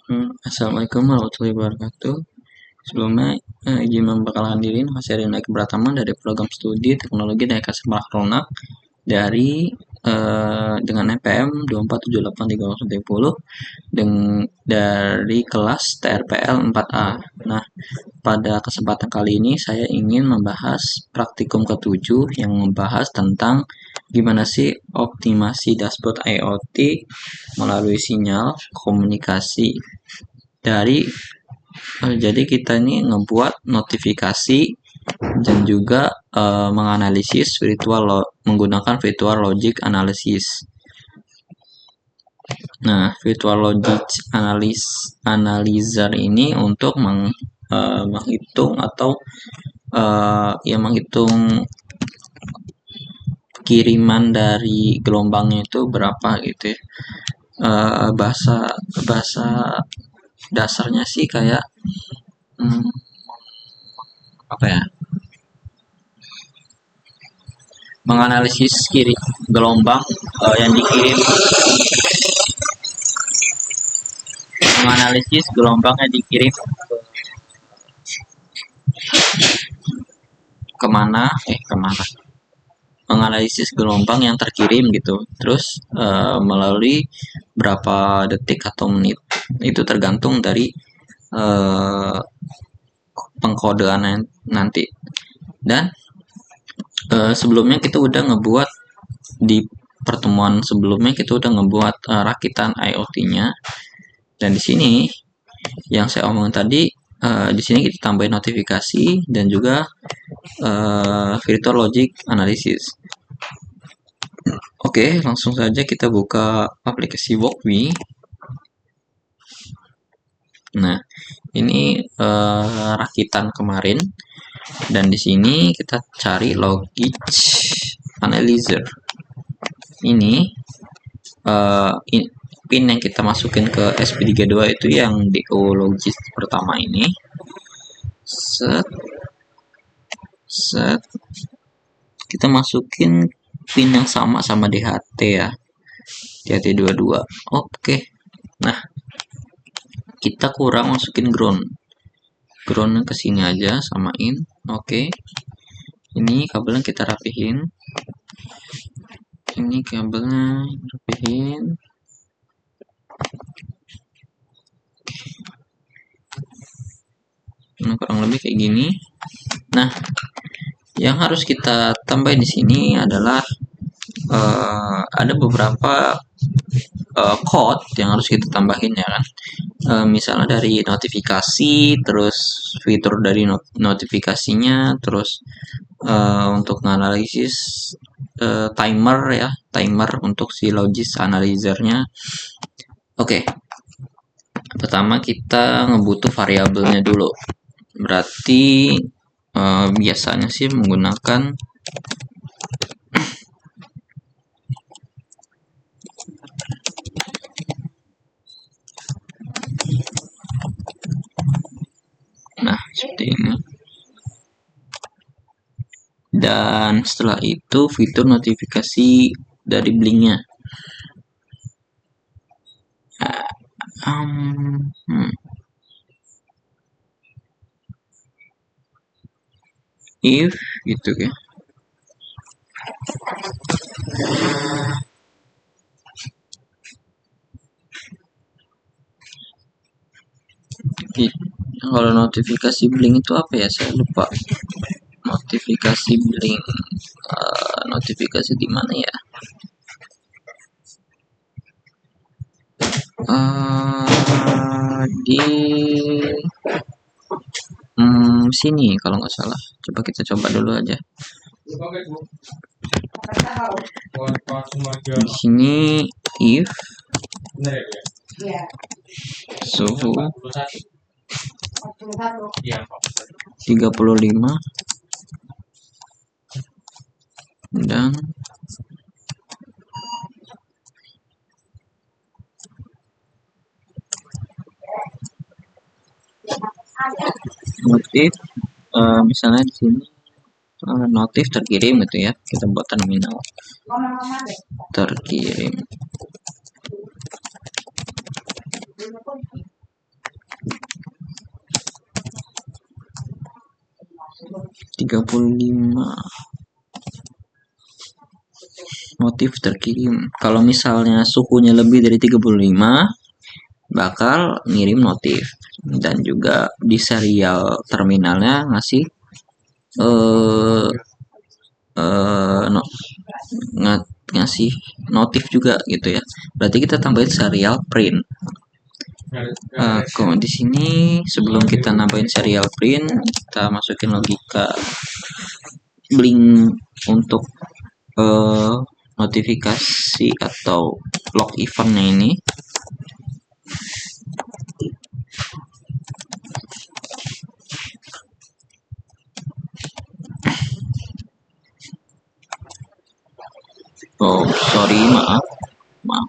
Assalamualaikum warahmatullahi wabarakatuh. Sebelumnya, izin memperkenalkan diri, nama saya Rina Pratama dari program studi teknologi dan Semarang Ronak dari dengan NPM 2478310 dari kelas TRPL 4A. Nah, pada kesempatan kali ini saya ingin membahas praktikum ke-7 yang membahas tentang gimana sih optimasi dashboard IoT melalui sinyal komunikasi dari jadi kita ini ngebuat notifikasi dan juga menganalisis menggunakan virtual logic analysis. Nah, virtual logic analyzer ini untuk menghitung atau menghitung kiriman dari gelombangnya itu berapa gitu ya. Bahasa dasarnya sih kayak apa ya, menganalisis gelombang yang dikirim, menganalisis gelombang yang dikirim kemana menganalisis gelombang yang terkirim gitu, terus melalui berapa detik atau menit itu tergantung dari pengkodean nanti. Dan sebelumnya kita udah ngebuat di pertemuan sebelumnya kita udah ngebuat rakitan IoT-nya, dan di sini yang saya omongin tadi, di sini kita tambahin notifikasi dan juga virtual logic analysis. Oke, langsung saja kita buka aplikasi Walkme. Nah, ini rakitan kemarin, dan di sini kita cari logic analyzer. Ini pin yang kita masukin ke SP32 itu yang DO logis pertama ini. Set kita masukin pin yang sama DHT ya, DHT22. Oke. Nah, kita kurang masukin ground ke sini aja, samain. Oke. Ini kabelnya kita rapihin. Ini kabelnya rapihin. Nah, kurang lebih kayak gini. Nah, yang harus kita tambahin di sini adalah ada beberapa code yang harus kita tambahin ya kan. Misalnya dari notifikasi, terus fitur dari notifikasinya, terus untuk menganalisis timer untuk si logis analyzernya. Oke. Pertama kita ngebutuh variabelnya dulu. Berarti biasanya sih menggunakan seperti ini. Dan setelah itu fitur notifikasi dari blinknya. If gitu ya. Kalau notifikasi blink itu apa ya, saya lupa. Notifikasi blink, notifikasi di mana ya? Di sini kalau nggak salah. Coba kita coba dulu aja. Di sini if suhu 35 dan notif, misalnya di sini notif terkirim gitu ya, kita buat terminal terkirim. 35 notif terkirim. Kalau misalnya suhunya lebih dari 35 bakal ngirim notif, dan juga di serial terminalnya ngasih eh, no, ngasih notif juga gitu ya. Berarti kita tambahin serial print. Kok di sini sebelum kita nambahin serial print, kita masukin logika blink untuk eh, notifikasi atau log eventnya ini. Oh, sorry, maaf, maaf.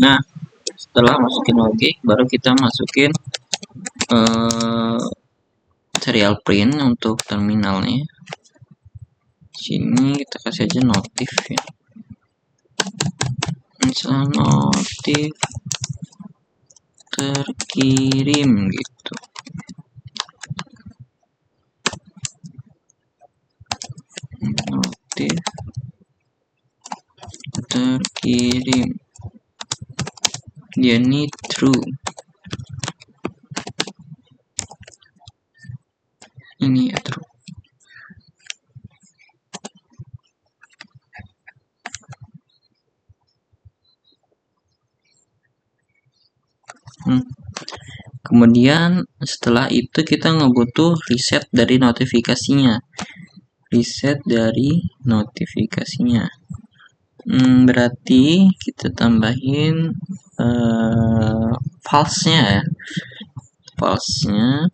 Nah, setelah masukin logik, baru kita masukin serial print untuk terminalnya. Sini kita kasih aja notif ya. Misal notif terkirim gitu. Notif terkirim. Dia ini true. Ini ya true. Kemudian setelah itu kita ngebutuh reset dari notifikasinya. Reset dari notifikasinya. Berarti kita tambahin false-nya ya. False-nya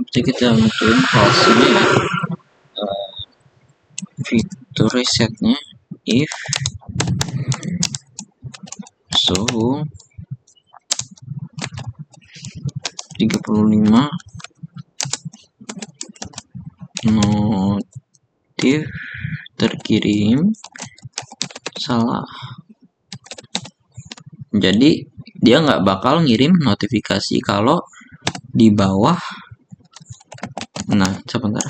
berarti kita tentuin false-nya ya. Fitur resetnya if suhu 35 notif terkirim salah. Jadi dia nggak bakal ngirim notifikasi kalau di bawah. Nah, sebentar.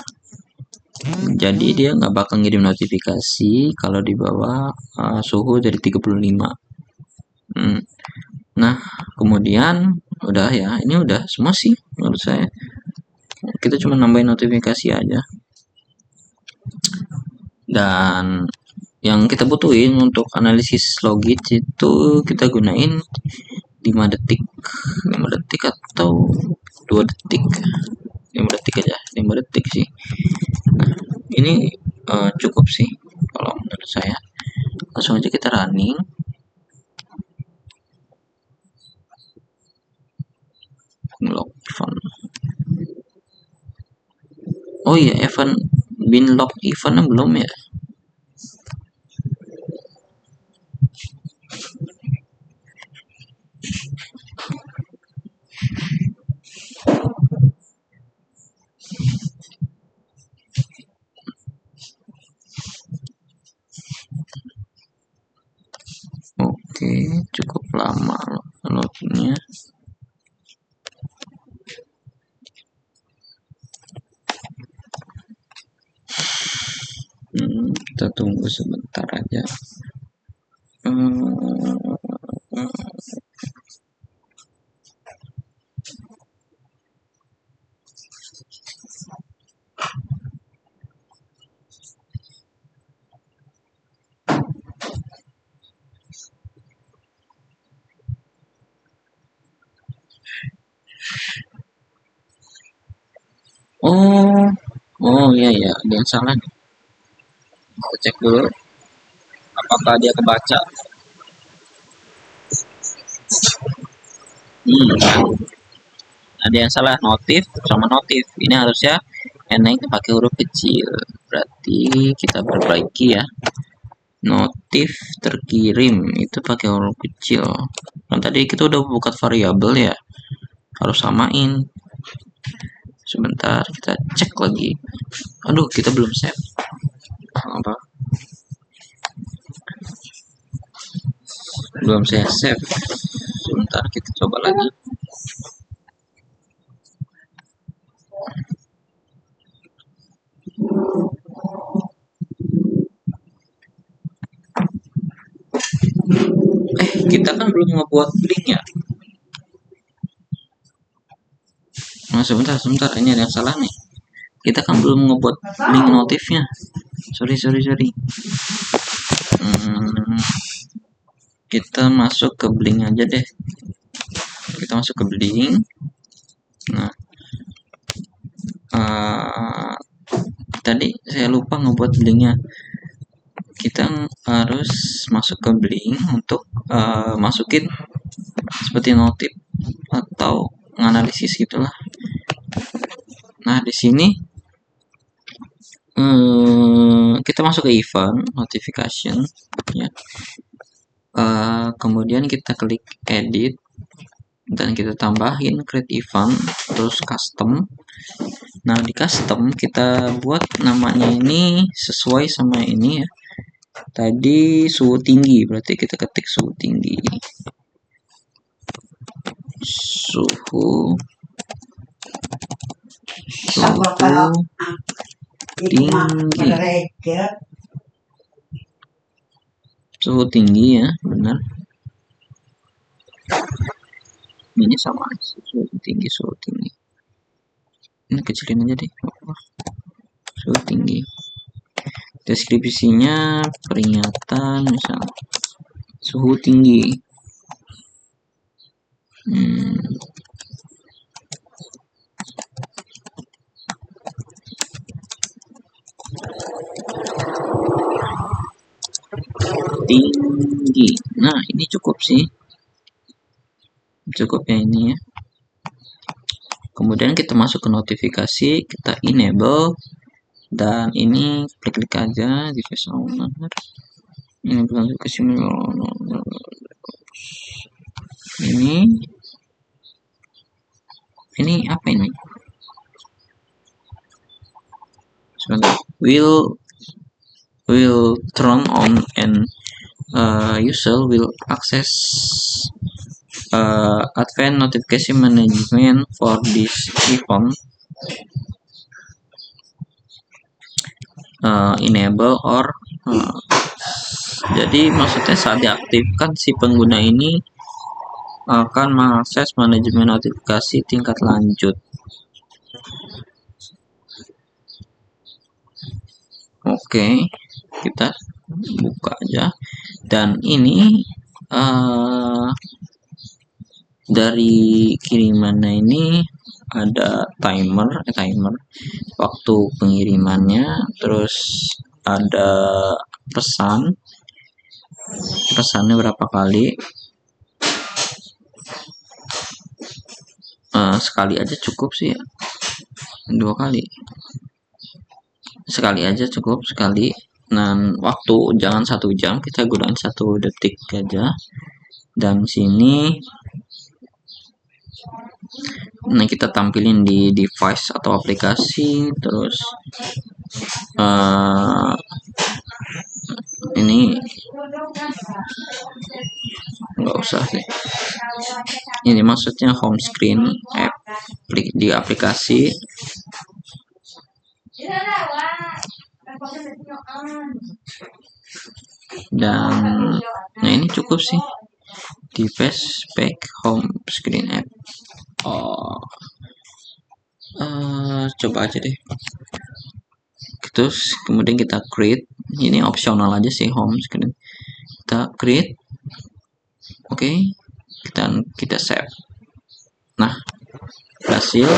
Jadi dia nggak bakal ngirim notifikasi kalau di bawah suhu dari 35. Nah, kemudian udah ya, ini udah semua sih menurut saya. Kita cuma nambahin notifikasi aja. Dan yang kita butuhin untuk analisis logit itu kita gunain 5 detik 5 detik atau 2 detik 5 detik aja, 5 detik sih. Nah, ini cukup sih kalau menurut saya. Langsung aja kita running. Log event. Oh iya, event bin log eventnya belum ya. Oke, cukup lama loadnya. Kita tunggu sebentar aja. Oh iya ya, ada yang salah nih. Kita cek dulu apakah dia kebaca. Ya. Ada yang salah, notif sama notif. Ini harusnya NX pakai huruf kecil. Berarti kita perbaiki ya. Notif terkirim itu pakai huruf kecil. Kan tadi kita udah buka variabel ya. Harus samain. Sebentar kita cek lagi. Aduh, kita belum save. Apa? Belum saya save. Sebentar kita coba lagi. Kita kan belum ngebuat link ya. Nah, sebentar, ini ada yang salah nih. Kita kan belum ngebuat link notifnya. Sorry. Kita masuk ke Blink aja deh. Kita masuk ke Blink. Nah, tadi saya lupa ngebuat linknya. Kita harus masuk ke Blink untuk masukin seperti notif atau menganalisis gitulah. Nah, di sini kita masuk ke event notification ya. Kemudian kita klik edit dan kita tambahin create event terus custom. Nah, di custom kita buat namanya ini sesuai sama ini ya. Tadi suhu tinggi, berarti kita ketik suhu tinggi. Suhu tinggi. Suhu tinggi ya, benar. Ini sama, suhu tinggi. Ini kecilin aja deh. Suhu tinggi. Deskripsinya peringatan misal suhu tinggi. Tinggi. Nah, ini cukup sih. Cukup ya ini ya. Kemudian kita masuk ke notifikasi, kita enable dan ini klik aja di face owner. Ini berlanjut ke sini. Ini apa ini? Sebentar. Will turn on and user will access advanced notification management for this event. Enable or jadi maksudnya saat diaktifkan si pengguna ini akan mengakses manajemen notifikasi tingkat lanjut. Oke, kita buka aja dan ini dari kirimannya ini ada timer waktu pengirimannya, terus ada pesannya berapa kali. Sekali aja cukup sih ya. 2 kali. Sekali aja cukup, sekali. Dan waktu jangan 1 jam, kita gunakan 1 detik aja. Dan sini nah kita tampilin di device atau aplikasi, terus ini nggak usah sih. Ini maksudnya home screen app di aplikasi. Dan nah ini cukup sih, device pack home screen app. Coba aja deh. Terus kemudian kita create, ini opsional aja sih home screen. Kita create, oke, kita save. Nah, berhasil.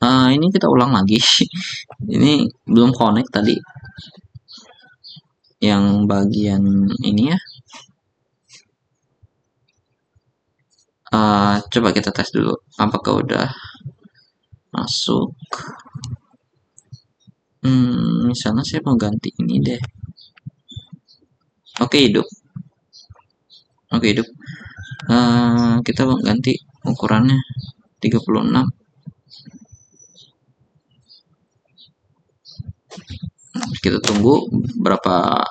Ini kita ulang lagi. Ini belum connect tadi yang bagian ini ya. Coba kita tes dulu apakah udah masuk. Misalnya saya mau ganti ini deh. Oke, hidup. Kita mau ganti ukurannya 36. Kita tunggu berapa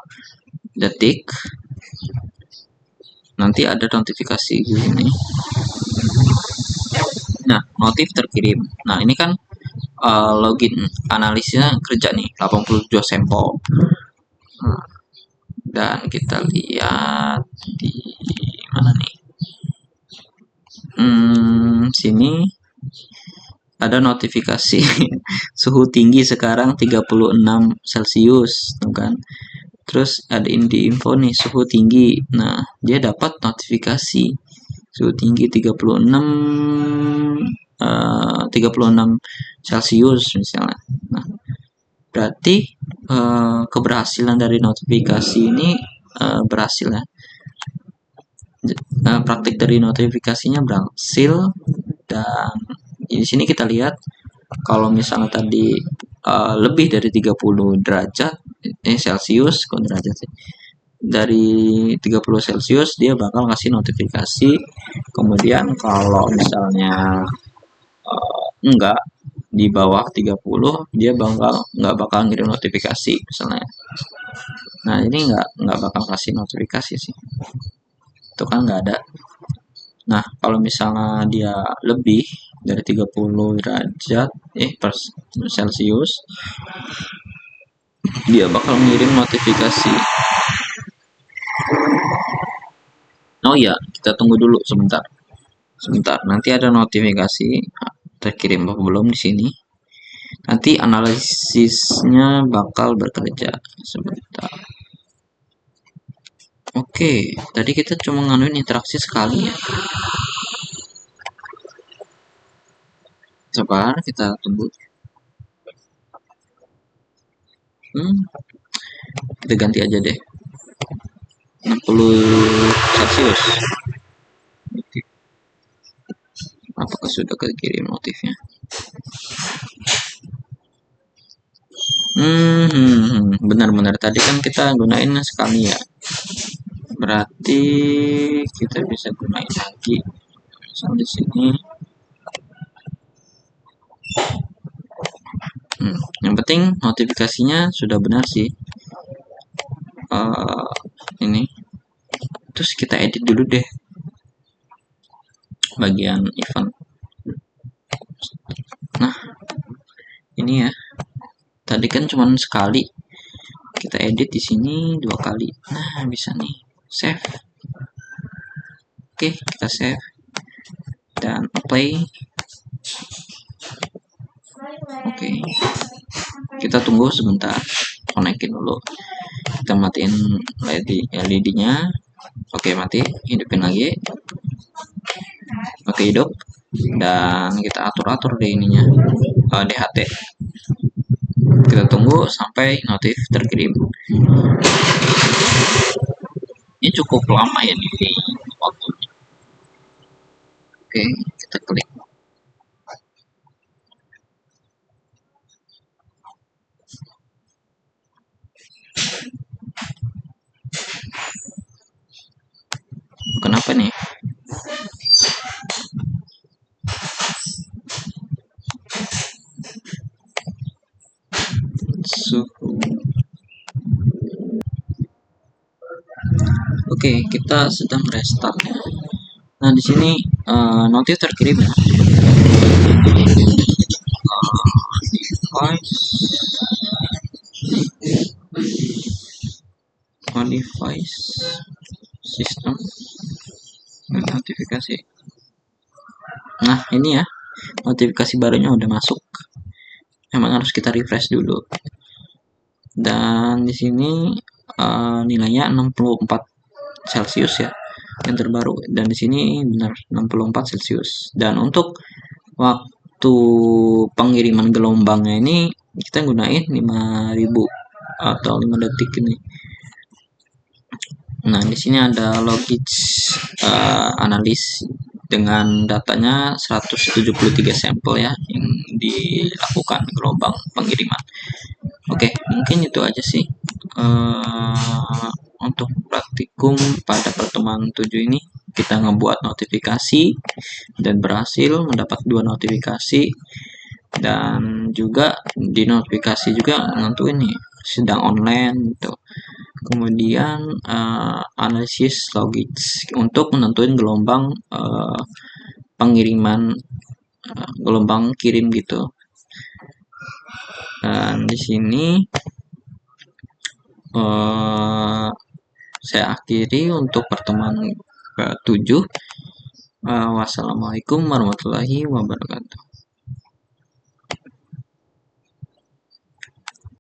detik, nanti ada notifikasi gini. Nah, notif terkirim. Nah, ini kan login analisisnya kerja nih, 87 sampel. Dan kita lihat di mana nih? Sini ada notifikasi suhu tinggi sekarang 36 Celcius, tuh kan. Terus ada di info nih suhu tinggi. Nah, dia dapat notifikasi suhu tinggi 36 Celcius misalnya. Nah, berarti keberhasilan dari notifikasi ini berhasil ya. Praktik dari notifikasinya berhasil. Dan di sini kita lihat kalau misalnya tadi lebih dari 30 derajat Celcius, kok derajat sih, dari 30 Celcius dia bakal kasih notifikasi. Kemudian kalau misalnya enggak, di bawah 30 dia nggak bakal ngirim notifikasi misalnya. Nah, ini nggak bakal kasih notifikasi sih, itu kan nggak ada. Nah, kalau misalnya dia lebih dari 30 derajat Celcius, dia bakal ngirim notifikasi. Oh iya, kita tunggu dulu sebentar. Nanti ada notifikasi terkirim apa belum di sini. Nanti analisisnya bakal bekerja sebentar. Oke, tadi kita cuma nganuin interaksi sekali ya. Sabar, kita tunggu. Kita ganti aja deh 60 Celcius. Apakah sudah kekirim notifnya? Benar-benar tadi kan kita gunain sekali ya. Berarti kita bisa gunain lagi. Misal di sini. Yang penting notifikasinya sudah benar sih. Ini. Terus kita edit dulu deh bagian event. Nah, ini ya. Tadi kan cuma sekali. Kita edit di sini 2 kali. Nah, bisa nih. Save. Oke, kita save. Dan apply. Oke. Kita tunggu sebentar. Konekin dulu. Kita matiin LED-nya. Oke, mati. Hidupin lagi. Oke, hidup. Dan kita atur-atur deh ininya. DHT. Kita tunggu sampai notif terkirim. Ini cukup lama ya nih waktunya. Oke, kita klik. Kenapa nih? Suhu Oke, kita sedang restart. Nah, di sini notif terkirim ya. Device system notifikasi. Nah, ini ya, notifikasi barunya udah masuk. Memang harus kita refresh dulu. Dan di sini nilainya 64 Celcius ya, yang terbaru. Dan di sini benar 64 Celcius. Dan untuk waktu pengiriman gelombangnya ini kita gunain 5000 atau 5 detik ini. Nah, di sini ada logit analis dengan datanya 173 sampel ya yang dilakukan gelombang pengiriman. Oke, mungkin itu aja sih untuk praktikum pada pertemuan 7 ini. Kita ngebuat notifikasi dan berhasil mendapat 2 notifikasi, dan juga di notifikasi juga nentuin nih sedang online gitu. Kemudian analisis logis untuk menentuin gelombang pengiriman, gelombang kirim gitu. Dan di sini saya akhiri untuk pertemuan ke-7. Wassalamualaikum warahmatullahi wabarakatuh.